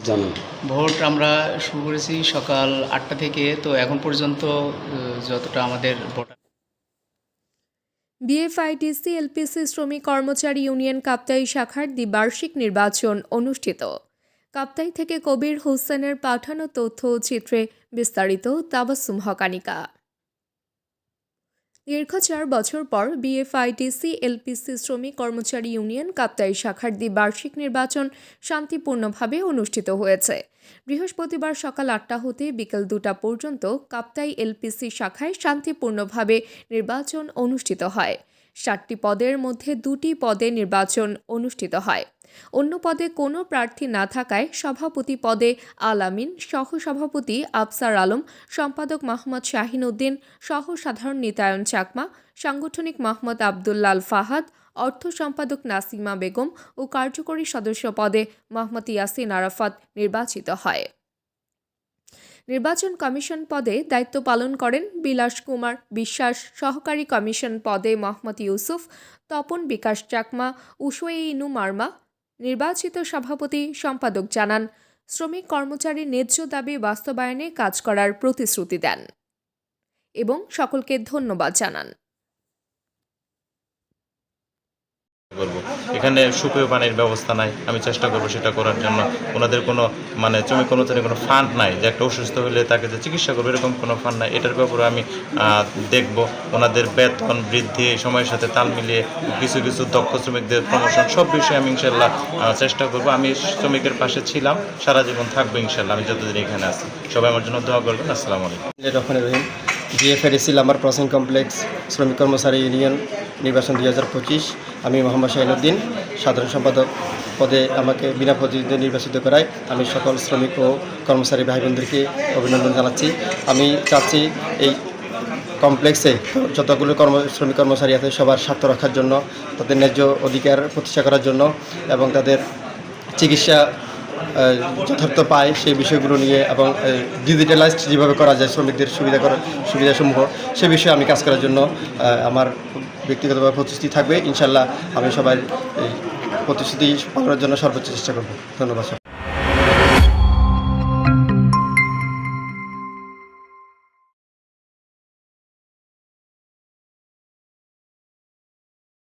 জানান। ভোট আমরা শুরু করেছি সকাল ৮টা থেকে, তো এখন পর্যন্ত যতটা আমাদের ভোটার বিএফআইডিসি এলপিসি শ্রমিক কর্মচারী ইউনিয়ন কাপ্তাই শাখার দ্বিবার্ষিক নির্বাচন অনুষ্ঠিত। কাপ্তাই থেকে কবির হোসেনের পাঠানো তথ্য ও চিত্রে বিস্তারিত তাবাসসুম হকানিকা। দীর্ঘ ৪ বছর পর বিএফআইডিসি এলপিসি শ্রমিক কর্মচারী ইউনিয়ন কাপ্তাই শাখার দ্বিবার্ষিক নির্বাচন শান্তিপূর্ণভাবে অনুষ্ঠিত হয়েছে। বৃহস্পতিবার সকাল ৮টা হতে বিকেল ২টা পর্যন্ত কাপ্তাই এলপিসি শাখায় শান্তিপূর্ণভাবে নির্বাচন অনুষ্ঠিত হয়। ৭টি পদের মধ্যে ২টি পদে নির্বাচন অনুষ্ঠিত হয়। অন্য পদে কোনো প্রার্থী না থাকায় সভাপতি পদে আলামিন, সহসভাপতি আফসার আলম, সম্পাদক মোহাম্মদ শাহিন উদ্দিন, সহ সাধারণ নিতায়ন চাকমা, সাংগঠনিক মোহাম্মদ আবদুল্লাল ফাহাদ, অর্থ সম্পাদক নাসিমা বেগম ও কার্যকরী সদস্য পদে মোহাম্মদ ইয়াসিন আরাফাত নির্বাচিত হয়। নির্বাচন কমিশন পদে দায়িত্ব পালন করেন বিলাস কুমার বিশ্বাস, সহকারী কমিশন পদে মোহাম্মদ ইউসুফ, তপন বিকাশ চাকমা, উশোয়েইনু মার্মা। নির্বাচিত সভাপতি সম্পাদক জানান, শ্রমিক কর্মচারীর ন্যায্য দাবি বাস্তবায়নে কাজ করার প্রতিশ্রুতি দেন এবং সকলকে ধন্যবাদ জানান। এখানে সুপেয় পানির ব্যবস্থা নাই, আমি চেষ্টা করবো সেটা করার জন্য। ওনাদের কোনো শ্রমিক কর্মচারীর কোনো ফান্ড নাই যে একটা অসুস্থ হলে তাকে যে চিকিৎসা করবে, এরকম কোনো ফান্ড নাই। এটার ব্যাপারে আমি দেখব। ওনাদের বেতন বৃদ্ধি, সময়ের সাথে তাল মিলিয়ে কিছু কিছু দক্ষ শ্রমিকদের প্রমোশন, সব বিষয়ে আমি ইনশাল্লাহ চেষ্টা করব। আমি শ্রমিকের পাশে ছিলাম, সারা জীবন থাকবো ইনশাল্লাহ, আমি যতদিন এখানে আছি। সবাই আমার জন্য দোয়া করবেন। আসসালামু আলাইকুম। রহিম, বিএফআইডিসি লাম্বার প্রসেসিং কমপ্লেক্স শ্রমিক কর্মচারী ইউনিয়ন নির্বাচন 2025। আমি মোহাম্মদ শাহিন উদ্দিন, সাধারণ সম্পাদক পদে আমাকে বিনা প্রতিদ্বন্দ্বিতায় নির্বাচিত করায় আমি সকল শ্রমিক ও কর্মচারী ভাই বোনদেরকে অভিনন্দন জানাচ্ছি। আমি চাচ্ছি এই কমপ্লেক্সে যতগুলো শ্রমিক কর্মচারী আছে সবার স্বার্থ রক্ষার জন্য, তাদের ন্যায্য অধিকার প্রতিষ্ঠা করার জন্য এবং তাদের চিকিৎসা যথার্থ পায় সেই বিষয়গুলো নিয়ে, এবং ডিজিটালাইজড যেভাবে করা যায় শ্রমিকদের সুবিধাসমূহ, সে বিষয়ে আমি কাজ করার জন্য আমার ব্যক্তিগতভাবে প্রতিশ্রুতি থাকবে। ইনশাল্লাহ আমি সবার প্রতিশ্রুতি পালনের জন্য সর্বোচ্চ চেষ্টা করব। ধন্যবাদ।